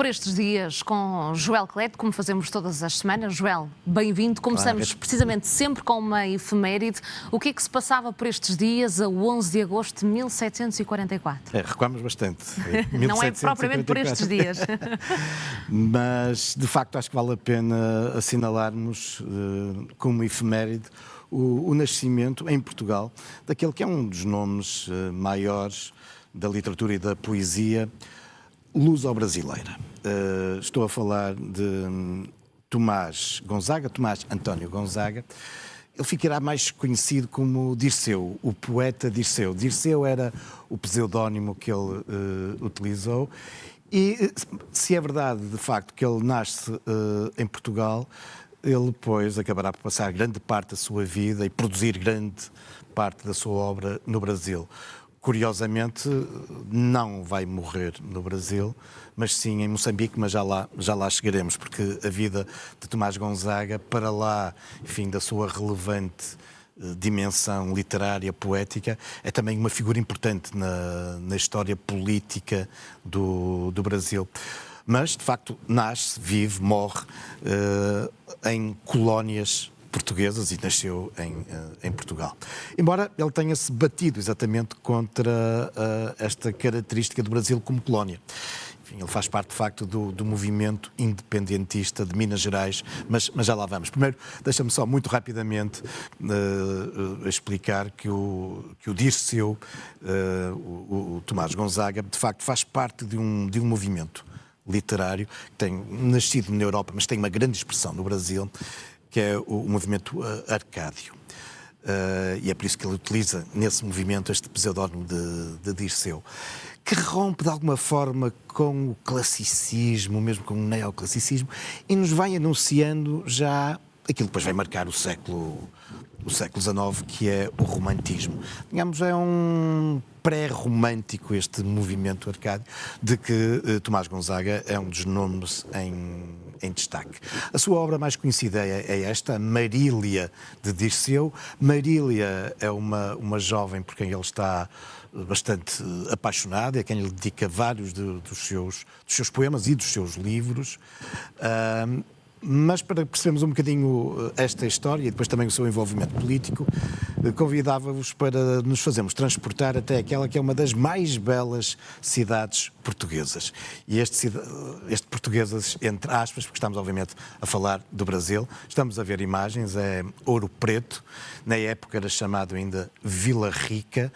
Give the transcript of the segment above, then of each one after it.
por estes dias com Joel Cleto, como fazemos todas as semanas. Joel, bem-vindo. Começamos precisamente sempre com uma efeméride. O que é que se passava por estes dias, a 11 de agosto de 1744? Recuamos bastante. Não é propriamente por estes dias. Mas, de facto, acho que vale a pena assinalarmos como efeméride o nascimento em Portugal daquele que é um dos nomes maiores da literatura e da poesia luso-brasileira. Estou a falar de Tomás António Gonzaga. Ele ficará mais conhecido como Dirceu, o poeta Dirceu. Dirceu era o pseudónimo que ele utilizou. E se é verdade, de facto, que ele nasce em Portugal, ele depois acabará por passar grande parte da sua vida e produzir grande parte da sua obra no Brasil. Curiosamente, não vai morrer no Brasil, mas sim em Moçambique, mas já lá chegaremos, porque a vida de Tomás Gonzaga, para lá, enfim, da sua relevante dimensão literária, poética, é também uma figura importante na história política do Brasil. Mas, de facto, nasce, vive, morre em colónias portuguesas e nasceu em Portugal. Embora ele tenha-se batido exatamente contra esta característica do Brasil como colónia. Enfim, ele faz parte, de facto, do movimento independentista de Minas Gerais, mas já lá vamos. Primeiro, deixa-me só muito rapidamente explicar que o Dirceu, o Tomás Gonzaga, de facto faz parte de um movimento literário que tem nascido na Europa, mas tem uma grande expressão no Brasil, que é o movimento arcádio. E é por isso que ele utiliza nesse movimento este pseudónimo de Dirceu, que rompe de alguma forma com o classicismo, mesmo com o neoclassicismo, e nos vai anunciando já aquilo que depois vai marcar o século XIX, que é o romantismo. Digamos, é um pré-romântico este movimento arcádio, de que Tomás Gonzaga é um dos nomes em destaque. A sua obra mais conhecida é esta, Marília, de Dirceu. Marília é uma jovem por quem ele está bastante apaixonado, é quem lhe dedica vários dos seus poemas e dos seus livros. Mas para percebermos um bocadinho esta história e depois também o seu envolvimento político, convidava-vos para nos fazermos transportar até aquela que é uma das mais belas cidades portuguesas. E este portuguesas, entre aspas, porque estamos obviamente a falar do Brasil, estamos a ver imagens, é Ouro Preto, na época era chamado ainda Vila Rica,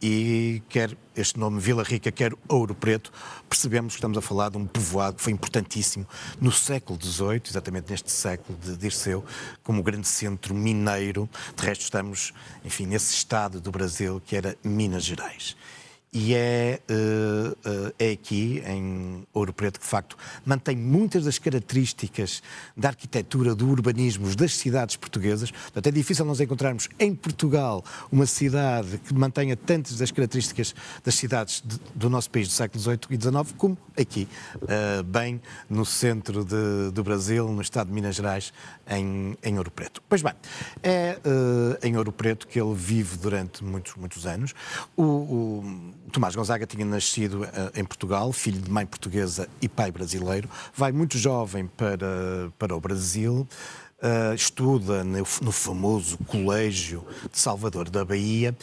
e quer este nome Vila Rica, quer Ouro Preto, percebemos que estamos a falar de um povoado que foi importantíssimo no século XVIII, exatamente neste século de Dirceu, como grande centro mineiro. De resto estamos, enfim, nesse estado do Brasil que era Minas Gerais. E é aqui, em Ouro Preto, que de facto mantém muitas das características da arquitetura, do urbanismo das cidades portuguesas. Portanto, é difícil nós encontrarmos em Portugal uma cidade que mantenha tantas das características das cidades do nosso país do século XVIII e XIX, como aqui, bem no centro do Brasil, no estado de Minas Gerais, em Ouro Preto. Pois bem, é em Ouro Preto que ele vive durante muitos anos. Tomás Gonzaga tinha nascido em Portugal, filho de mãe portuguesa e pai brasileiro. Vai muito jovem para o Brasil, estuda no famoso Colégio de Salvador da Bahia,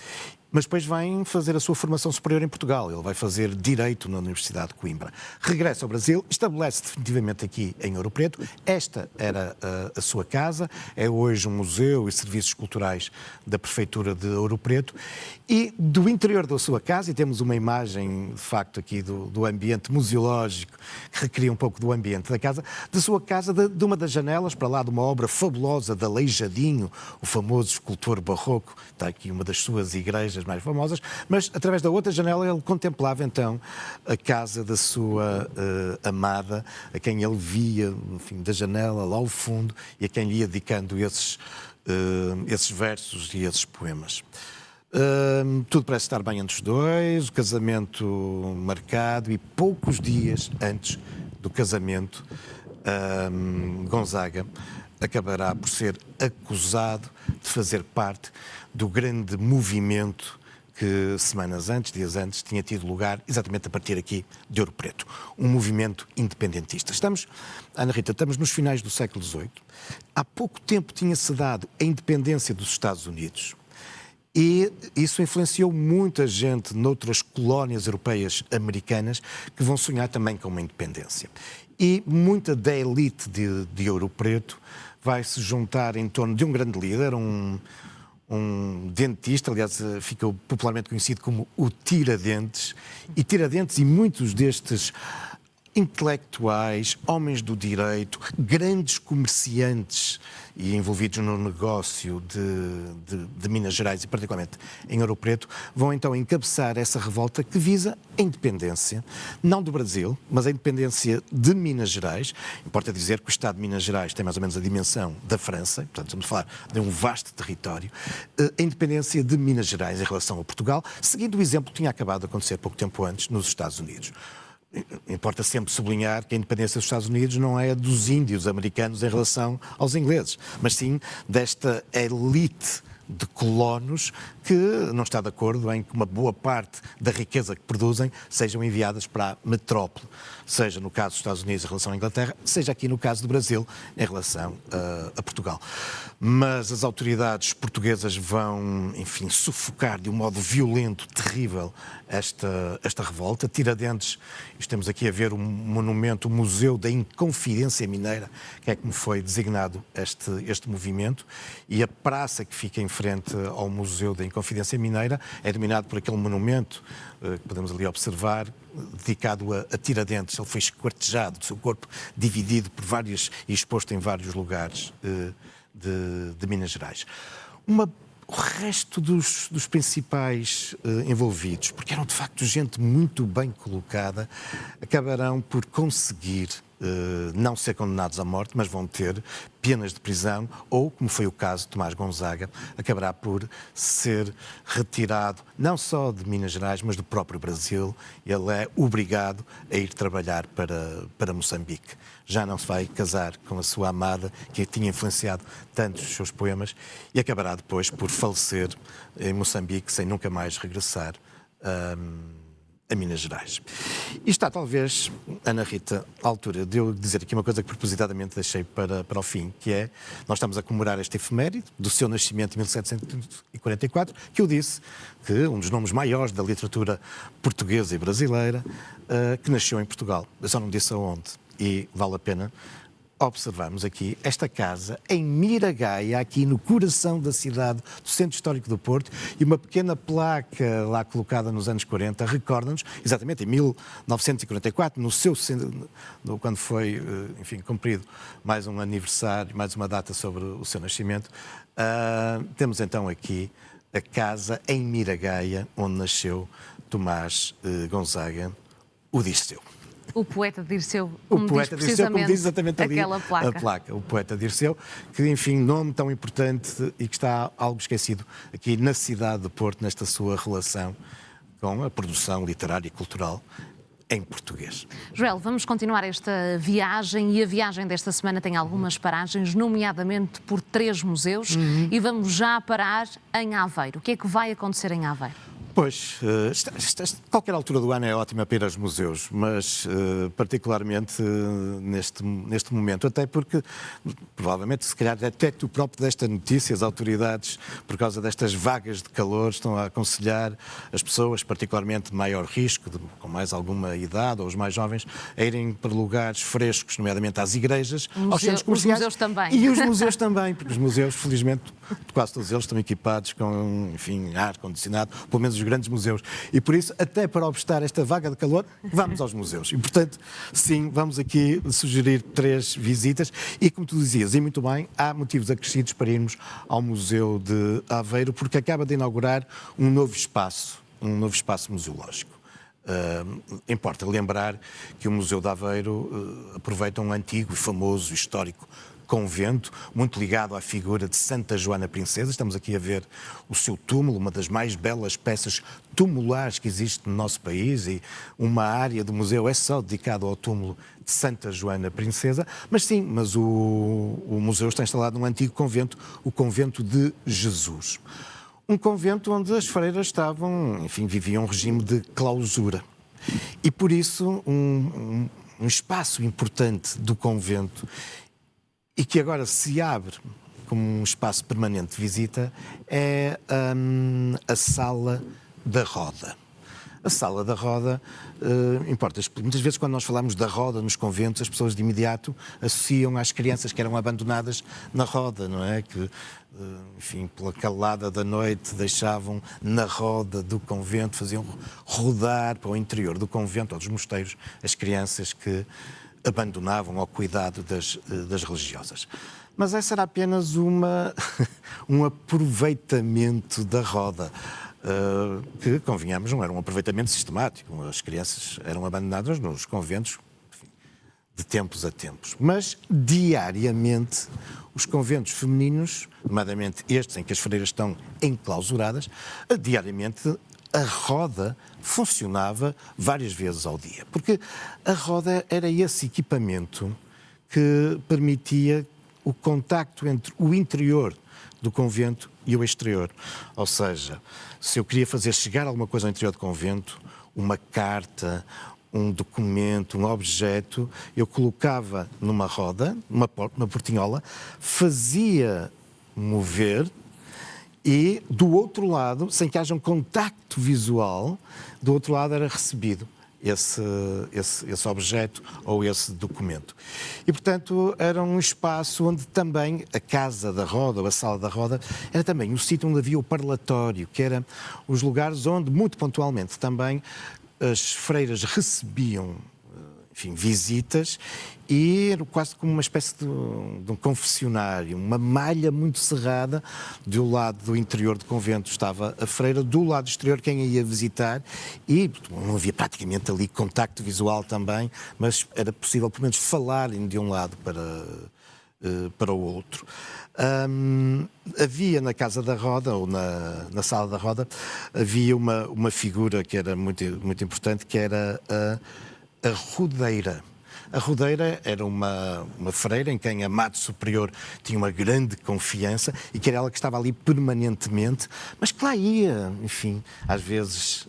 mas depois vem fazer a sua formação superior em Portugal. Ele vai fazer Direito na Universidade de Coimbra. Regressa ao Brasil, estabelece definitivamente aqui em Ouro Preto. Esta era a sua casa, é hoje um museu e serviços culturais da Prefeitura de Ouro Preto. E do interior da sua casa, e temos uma imagem, de facto, aqui do ambiente museológico, que recria um pouco do ambiente da casa, de sua casa, de uma das janelas, para lá de uma obra fabulosa de Aleijadinho, o famoso escultor barroco, está aqui uma das suas igrejas mais famosas, mas através da outra janela ele contemplava então a casa da sua amada, a quem ele via, enfim, da janela lá ao fundo, e a quem lhe ia dedicando esses versos e esses poemas. Tudo parece estar bem entre os dois, o casamento marcado, e poucos dias antes do casamento, Gonzaga acabará por ser acusado de fazer parte do grande movimento que semanas antes, dias antes, tinha tido lugar exatamente a partir aqui de Ouro Preto, um movimento independentista. Ana Rita, estamos nos finais do século XVIII. Há pouco tempo tinha-se dado a independência dos Estados Unidos. E isso influenciou muita gente noutras colónias europeias americanas que vão sonhar também com uma independência. E muita da elite de Ouro Preto vai se juntar em torno de um grande líder, um dentista, aliás, fica popularmente conhecido como o Tiradentes. E Tiradentes e muitos destes intelectuais, homens do direito, grandes comerciantes e envolvidos no negócio de Minas Gerais e particularmente em Ouro Preto, vão então encabeçar essa revolta que visa a independência, não do Brasil, mas a independência de Minas Gerais. Importa dizer que o Estado de Minas Gerais tem mais ou menos a dimensão da França, portanto estamos a falar de um vasto território. A independência de Minas Gerais em relação a Portugal, seguindo o exemplo que tinha acabado de acontecer pouco tempo antes nos Estados Unidos. Importa sempre sublinhar que a independência dos Estados Unidos não é dos índios americanos em relação aos ingleses, mas sim desta elite de colonos que não está de acordo em que uma boa parte da riqueza que produzem sejam enviadas para a metrópole, seja no caso dos Estados Unidos em relação à Inglaterra, seja aqui no caso do Brasil em relação a Portugal. Mas as autoridades portuguesas vão, enfim, sufocar de um modo violento, terrível, esta revolta. Tiradentes, estamos aqui a ver um monumento, o Museu da Inconfidência Mineira, que é como foi designado este movimento, e a praça que fica em frente ao Museu da Inconfidência Mineira é dominado por aquele monumento que podemos ali observar, dedicado a Tiradentes. Ele foi esquartejado, o seu corpo dividido por vários e exposto em vários lugares de Minas Gerais. O resto dos principais envolvidos, porque eram de facto gente muito bem colocada, acabarão por conseguir não ser condenados à morte, mas vão ter penas de prisão ou, como foi o caso de Tomás Gonzaga, acabará por ser retirado não só de Minas Gerais, mas do próprio Brasil. Ele é obrigado a ir trabalhar para Moçambique. Já não se vai casar com a sua amada, que tinha influenciado tantos os seus poemas, e acabará depois por falecer em Moçambique sem nunca mais regressar a Minas Gerais. E está talvez, Ana Rita, à altura de eu dizer aqui uma coisa que propositadamente deixei para o fim, que é, nós estamos a comemorar este efeméride do seu nascimento em 1744, que eu disse que um dos nomes maiores da literatura portuguesa e brasileira, que nasceu em Portugal. Eu só não disse aonde, e vale a pena observarmos aqui esta casa em Miragaia, aqui no coração da cidade, do Centro Histórico do Porto, e uma pequena placa lá colocada nos anos 40 recorda-nos, exatamente em 1944, quando foi, enfim, cumprido mais um aniversário, mais uma data sobre o seu nascimento, temos então aqui a casa em Miragaia, onde nasceu Tomás Gonzaga, o Dirceu. O poeta Dirceu, como diz precisamente exatamente ali aquela placa. A placa. O poeta Dirceu, que, enfim, nome tão importante e que está algo esquecido aqui na cidade de Porto, nesta sua relação com a produção literária e cultural em português. Joel, vamos continuar esta viagem, e a viagem desta semana tem algumas paragens, nomeadamente por 3 museus, e vamos já parar em Aveiro. O que é que vai acontecer em Aveiro? Pois, qualquer altura do ano é ótima para ir aos museus, mas particularmente neste momento, até porque, provavelmente, se calhar até tu próprio desta notícia, as autoridades, por causa destas vagas de calor, estão a aconselhar as pessoas, particularmente de maior risco, com mais alguma idade, ou os mais jovens, a irem para lugares frescos, nomeadamente às igrejas, aos centros comerciais. Os museus também. E os museus também, porque os museus, felizmente, quase todos eles estão equipados com, enfim, ar-condicionado, pelo menos os grandes museus. E por isso, até para obstar esta vaga de calor, vamos aos museus. E, portanto, sim, vamos aqui sugerir 3 visitas. E, como tu dizias, e muito bem, há motivos acrescidos para irmos ao Museu de Aveiro, porque acaba de inaugurar um novo espaço museológico. Importa lembrar que o Museu de Aveiro aproveita um antigo e famoso histórico convento, muito ligado à figura de Santa Joana Princesa. Estamos aqui a ver o seu túmulo, uma das mais belas peças tumulares que existe no nosso país, e uma área do museu é só dedicada ao túmulo de Santa Joana Princesa. Mas o museu está instalado num antigo convento, o Convento de Jesus. Um convento onde as freiras estavam, enfim, viviam um regime de clausura. E por isso um espaço importante do convento e que agora se abre como um espaço permanente de visita é a Sala da Roda. A Sala da Roda, importa, muitas vezes quando nós falamos da roda nos conventos, as pessoas de imediato associam às crianças que eram abandonadas na roda, não é? Que, enfim, pela calada da noite deixavam na roda do convento, faziam rodar para o interior do convento ou dos mosteiros as crianças que abandonavam ao cuidado das religiosas. Mas essa era apenas um aproveitamento da roda. Que, convenhamos, não era um aproveitamento sistemático. As crianças eram abandonadas nos conventos, enfim, de tempos a tempos. Mas, diariamente, os conventos femininos, nomeadamente estes em que as freiras estão enclausuradas, diariamente a roda funcionava várias vezes ao dia. Porque a roda era esse equipamento que permitia o contacto entre o interior do convento e o exterior. Ou seja, se eu queria fazer chegar alguma coisa ao interior do convento, uma carta, um documento, um objeto, eu colocava numa roda, numa portinhola, fazia mover e do outro lado, sem que haja um contacto visual, do outro lado era recebido esse objeto ou esse documento. E, portanto, era um espaço onde também a Casa da Roda, ou a Sala da Roda, era também o sítio onde havia o parlatório, que era os lugares onde, muito pontualmente também, as freiras recebiam, enfim, visitas, e era quase como uma espécie de um confessionário, uma malha muito cerrada. Do lado do interior do convento estava a freira, do lado exterior quem a ia visitar, e não havia praticamente ali contacto visual também, mas era possível pelo menos falarem de um lado para o outro. Havia na Casa da Roda, ou na Sala da Roda, havia uma figura que era muito, muito importante, que era a rodeira. A rodeira era uma freira em quem a Madre Superior tinha uma grande confiança e que era ela que estava ali permanentemente, mas que lá ia, enfim, às vezes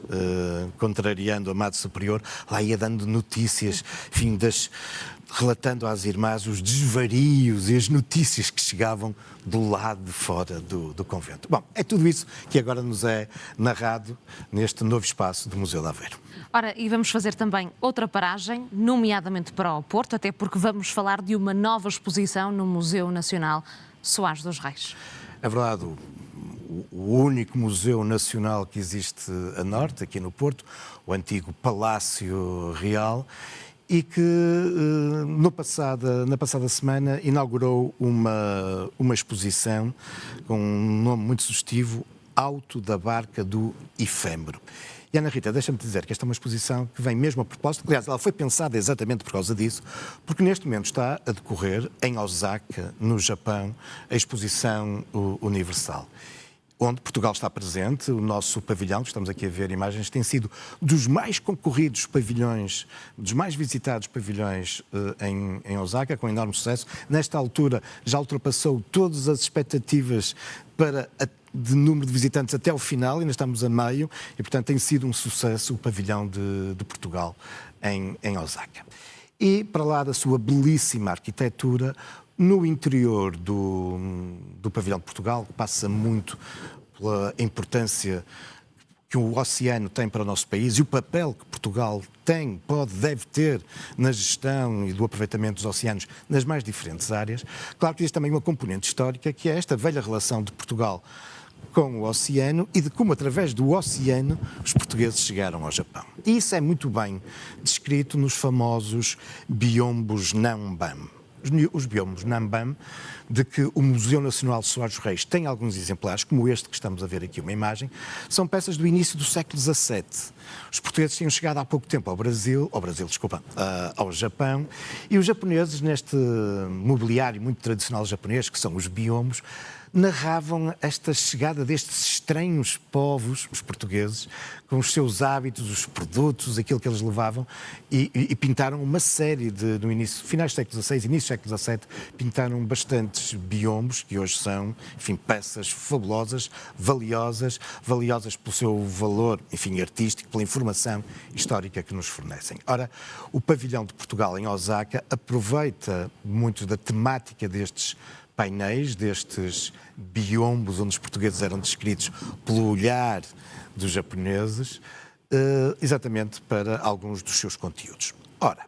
contrariando a Madre Superior, lá ia dando notícias, enfim, relatando às irmãs os desvarios e as notícias que chegavam do lado de fora do convento. Bom, é tudo isso que agora nos é narrado neste novo espaço do Museu de Aveiro. Ora, e vamos fazer também outra paragem, nomeadamente para o Porto, até porque vamos falar de uma nova exposição no Museu Nacional Soares dos Reis. É verdade, o único museu nacional que existe a norte, aqui no Porto, o antigo Palácio Real, e que na passada semana inaugurou uma exposição com um nome muito sugestivo, Alto da Barca do Efêmero. E Ana Rita, deixa-me dizer que esta é uma exposição que vem mesmo a propósito, aliás, ela foi pensada exatamente por causa disso, porque neste momento está a decorrer em Osaka, no Japão, a exposição universal, onde Portugal está presente. O nosso pavilhão, que estamos aqui a ver imagens, tem sido dos mais concorridos pavilhões, dos mais visitados pavilhões em Osaka, com enorme sucesso. Nesta altura já ultrapassou todas as expectativas de número de visitantes até ao final, ainda estamos a meio, e portanto tem sido um sucesso o pavilhão de Portugal em Osaka. E para lá da sua belíssima arquitetura, no interior do pavilhão de Portugal, que passa muito pela importância que o oceano tem para o nosso país e o papel que Portugal tem, deve ter na gestão e do aproveitamento dos oceanos nas mais diferentes áreas. Claro que existe também uma componente histórica, que é esta velha relação de Portugal com o oceano e de como, através do oceano, os portugueses chegaram ao Japão. E isso é muito bem descrito nos famosos biombos Nanban. Os biombos Nanban, de que o Museu Nacional de Soares dos Reis tem alguns exemplares, como este que estamos a ver aqui, uma imagem, são peças do início do século XVII. Os portugueses tinham chegado há pouco tempo ao Japão, e os japoneses, neste mobiliário muito tradicional japonês, que são os biombos, narravam esta chegada destes estranhos povos, os portugueses, com os seus hábitos, os produtos, aquilo que eles levavam, e pintaram uma série no início, finais do século XVI, início século XVII, pintaram bastantes biombos, que hoje são, enfim, peças fabulosas, valiosas pelo seu valor, enfim, artístico, pela informação histórica que nos fornecem. Ora, o pavilhão de Portugal em Osaka aproveita muito da temática destes painéis, destes biombos onde os portugueses eram descritos pelo olhar dos japoneses, exatamente para alguns dos seus conteúdos. Ora,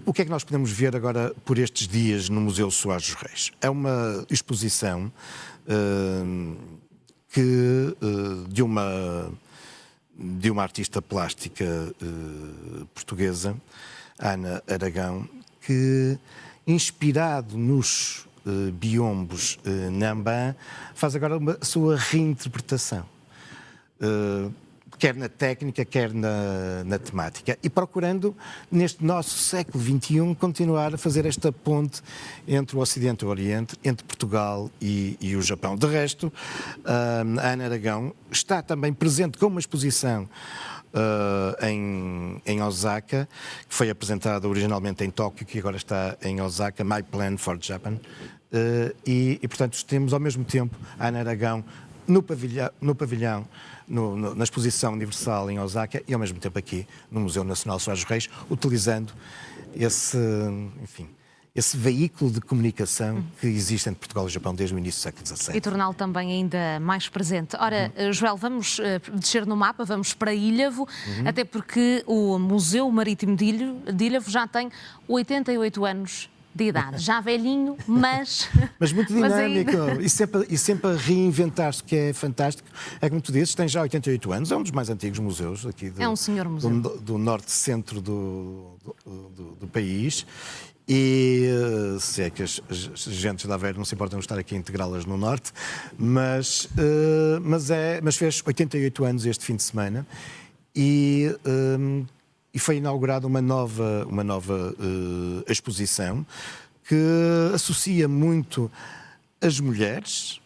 o que é que nós podemos ver agora por estes dias no Museu Soares dos Reis? É uma exposição de uma artista plástica portuguesa, Ana Aragão, que, inspirado nos biombos Nambã, faz agora a sua reinterpretação. Quer na técnica, quer na temática. E procurando, neste nosso século XXI, continuar a fazer esta ponte entre o Ocidente e o Oriente, entre Portugal e o Japão. De resto, a Ana Aragão está também presente com uma exposição em Osaka, que foi apresentada originalmente em Tóquio, que agora está em Osaka, My Plan for Japan. Portanto, temos ao mesmo tempo a Ana Aragão no pavilhão, na exposição universal em Osaka e ao mesmo tempo aqui no Museu Nacional Soares dos Reis, utilizando esse veículo de comunicação que existe entre Portugal e Japão desde o início do século XVII. E torná-lo também ainda mais presente. Ora, Joel, vamos descer no mapa, vamos para Ilhavo, até porque o Museu Marítimo de Ilhavo já tem 88 anos de idade, já velhinho, mas muito dinâmico e sempre a reinventar-se, o que é fantástico. É como tu dizes, tem já 88 anos, é um dos mais antigos museus aqui é um senhor museu do norte-centro do país. E se é que as gentes da Aveiro não se importam de estar aqui a integrá-las no norte, mas fez 88 anos este fim de semana e foi inaugurada uma nova exposição que associa muito as mulheres,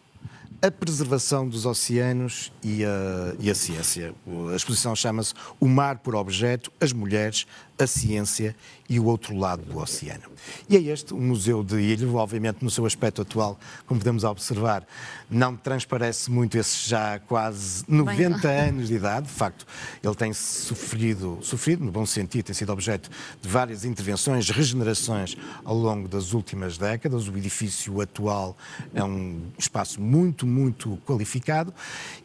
a preservação dos oceanos e a ciência. A exposição chama-se O Mar por Objeto, as Mulheres, a Ciência e o Outro Lado do Oceano. E é este o Museu de Ilhavo, obviamente no seu aspecto atual, como podemos observar, não transparece muito esses já quase 90 anos de idade. De facto, ele tem sofrido no bom sentido, tem sido objeto de várias intervenções, regenerações ao longo das últimas décadas. O edifício atual é um espaço muito qualificado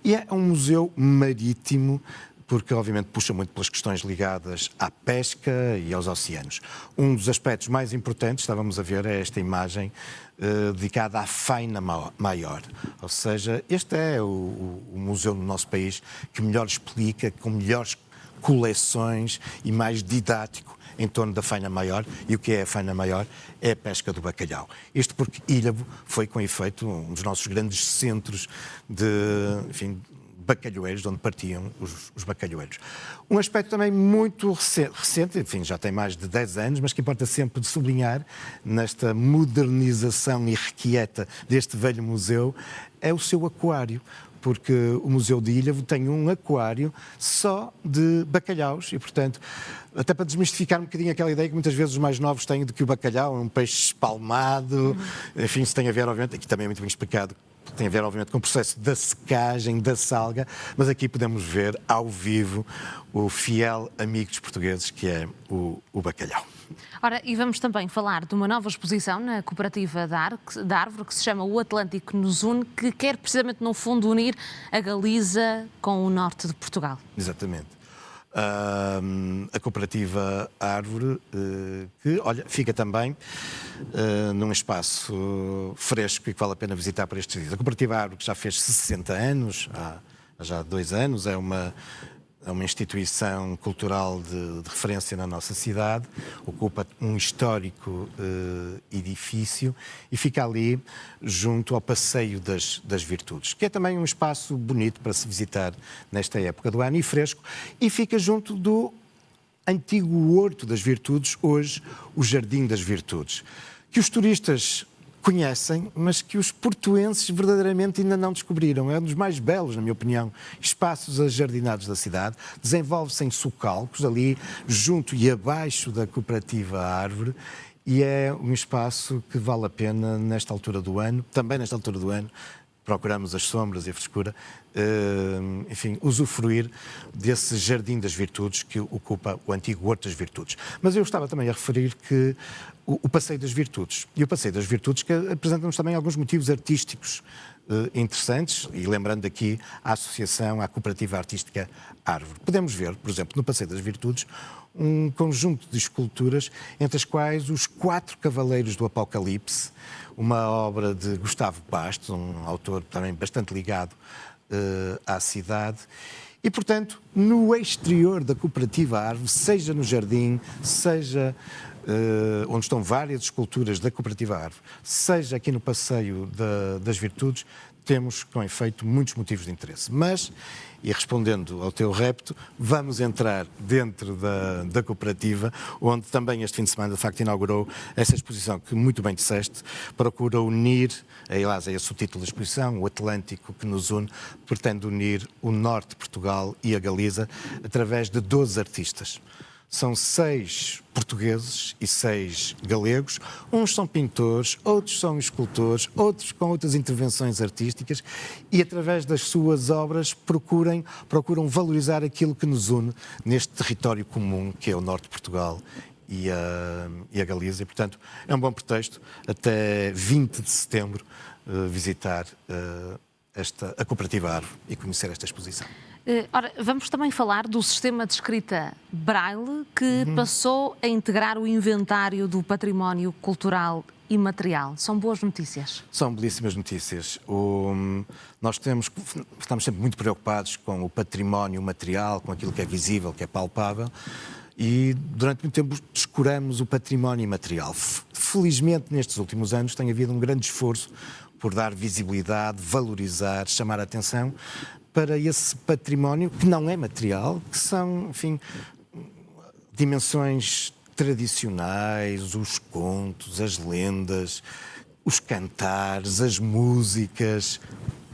e é um museu marítimo, porque obviamente puxa muito pelas questões ligadas à pesca e aos oceanos. Um dos aspectos mais importantes, estávamos a ver, é esta imagem dedicada à faina maior. Ou seja, este é o museu no nosso país que melhor explica, com melhores coleções e mais didático em torno da faina maior. E o que é a faina maior? É a pesca do bacalhau. Isto porque Ilhavo foi, com efeito, um dos nossos grandes centros de bacalhoeiros, de onde partiam os bacalhoeiros. Um aspecto também muito recente, enfim, já tem mais de 10 anos, mas que importa sempre de sublinhar nesta modernização irrequieta deste velho museu, é o seu aquário. Porque o Museu de Ilhavo tem um aquário só de bacalhaus e, portanto, até para desmistificar um bocadinho aquela ideia que muitas vezes os mais novos têm de que o bacalhau é um peixe espalmado, enfim, isso tem a ver, obviamente, aqui também é muito bem explicado, tem a ver, obviamente, com o processo da secagem, da salga, mas aqui podemos ver ao vivo o fiel amigo dos portugueses, que é o bacalhau. Ora, e vamos também falar de uma nova exposição na Cooperativa da Árvore, que se chama O Atlântico nos Une, que quer precisamente, no fundo, unir a Galiza com o norte de Portugal. Exatamente. A Cooperativa Árvore, que, olha, fica também num espaço fresco e que vale a pena visitar para estes dias. A Cooperativa Árvore, que já fez 60 anos, há já 2 anos, é uma instituição cultural de referência na nossa cidade, ocupa um histórico edifício e fica ali junto ao Passeio das Virtudes, que é também um espaço bonito para se visitar nesta época do ano e fresco, e fica junto do antigo Horto das Virtudes, hoje o Jardim das Virtudes, que os turistas conhecem, mas que os portuenses verdadeiramente ainda não descobriram. É um dos mais belos, na minha opinião, espaços ajardinados da cidade. Desenvolve-se em socalcos, ali junto e abaixo da Cooperativa Árvore, e é um espaço que vale a pena nesta altura do ano, também nesta altura do ano, procuramos as sombras e a frescura, enfim, usufruir desse jardim das virtudes que ocupa o antigo Horto das Virtudes. Mas eu estava também a referir que o Passeio das Virtudes, e o Passeio das Virtudes que apresenta-nos também alguns motivos artísticos interessantes, e lembrando aqui a associação, à Cooperativa Artística Árvore. Podemos ver, por exemplo, no Passeio das Virtudes, um conjunto de esculturas, entre as quais os 4 Cavaleiros do Apocalipse, uma obra de Gustavo Bastos, um autor também bastante ligado à cidade. E, portanto, no exterior da Cooperativa Árvore, seja no jardim, seja onde estão várias esculturas da Cooperativa Árvore, seja aqui no Passeio das Virtudes, temos, com efeito, muitos motivos de interesse. Mas, e respondendo ao teu repto, vamos entrar dentro da cooperativa, onde também este fim de semana, de facto, inaugurou essa exposição que, muito bem disseste, procura unir, aliás, é esse o título da exposição, o Atlântico que nos une, pretende unir o norte de Portugal e a Galiza, através de 12 artistas. São 6 portugueses e 6 galegos. Uns são pintores, outros são escultores, outros com outras intervenções artísticas e, através das suas obras, procuram valorizar aquilo que nos une neste território comum, que é o norte de Portugal e a Galiza. E, portanto, é um bom pretexto, até 20 de setembro, visitar a Cooperativa Árvore e conhecer esta exposição. Ora, vamos também falar do sistema de escrita Braille, que passou a integrar o inventário do património cultural e material. São boas notícias? São belíssimas notícias. Estamos sempre muito preocupados com o património material, com aquilo que é visível, que é palpável, e durante muito tempo descuramos o património imaterial. Felizmente, nestes últimos anos, tem havido um grande esforço por dar visibilidade, valorizar, chamar a atenção para esse património que não é material, que são, enfim, dimensões tradicionais, os contos, as lendas, os cantares, as músicas,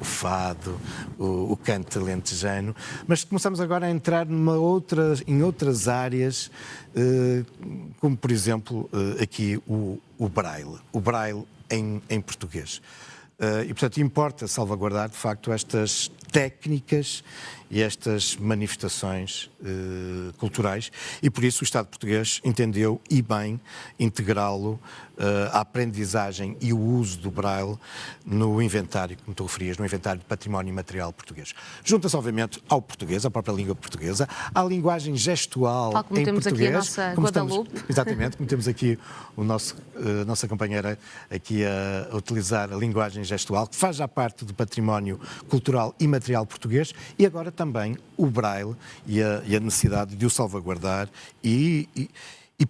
o fado, o canto alentejano, mas começamos agora a entrar em outras áreas, como por exemplo aqui o Braille em português. E, portanto, importa salvaguardar, de facto, estas técnicas e estas manifestações culturais, e por isso o Estado português entendeu, e bem, integrá-lo à aprendizagem e o uso do Braille no inventário, como tu referias, no inventário de património imaterial português. Junta-se, obviamente, ao português, à própria língua portuguesa, à linguagem gestual tal como em temos português. Aqui a nossa Guadalupe. Exatamente, como temos aqui a nossa companheira aqui a utilizar a linguagem gestual, que faz já parte do património cultural e material português, e agora também o Braille e a necessidade de o salvaguardar e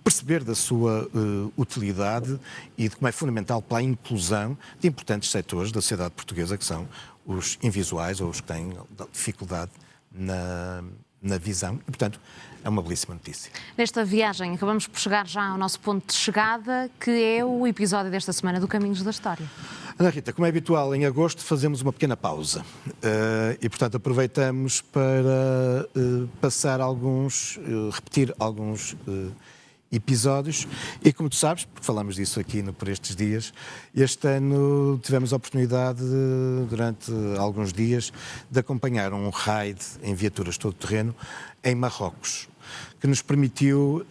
perceber da sua utilidade e de como é fundamental para a inclusão de importantes setores da sociedade portuguesa, que são os invisuais ou os que têm dificuldade na visão. E, portanto, é uma belíssima notícia. Nesta viagem, acabamos por chegar já ao nosso ponto de chegada, que é o episódio desta semana do Caminhos da História. Ana Rita, como é habitual, em agosto fazemos uma pequena pausa e, portanto, aproveitamos para repetir alguns episódios e, como tu sabes, porque falamos disso aqui por estes dias, este ano tivemos a oportunidade, durante alguns dias, de acompanhar um raid em viaturas todo-terreno em Marrocos, que nos permitiu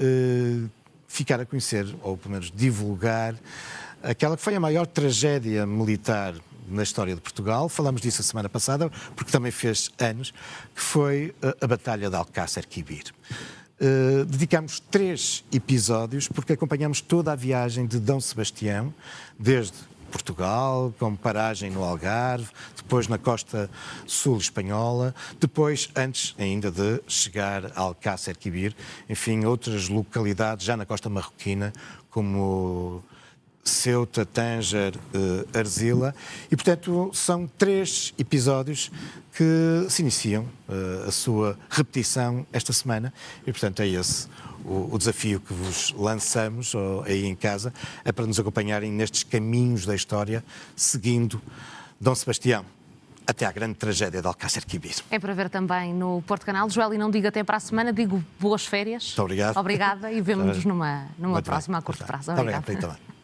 ficar a conhecer, ou pelo menos divulgar, aquela que foi a maior tragédia militar na história de Portugal. Falámos disso a semana passada, porque também fez anos, que foi a Batalha de Alcácer Quibir. Dedicámos 3 episódios, porque acompanhamos toda a viagem de Dom Sebastião, desde Portugal, com paragem no Algarve, depois na costa sul espanhola, depois, antes ainda de chegar a Alcácer Quibir, enfim, outras localidades já na costa marroquina, como Ceuta, Tanger, Arzila, e, portanto, são 3 episódios que se iniciam a sua repetição esta semana, e, portanto, é esse o desafio que vos lançamos aí em casa, é para nos acompanharem nestes caminhos da história, seguindo Dom Sebastião, até à grande tragédia de Alcácer Quibir. É para ver também no Porto Canal. Joel, e não digo até para a semana, digo boas férias. Muito obrigado. Obrigada e vemos-nos numa próxima a curto prazo. Muito Obrigada. obrigado.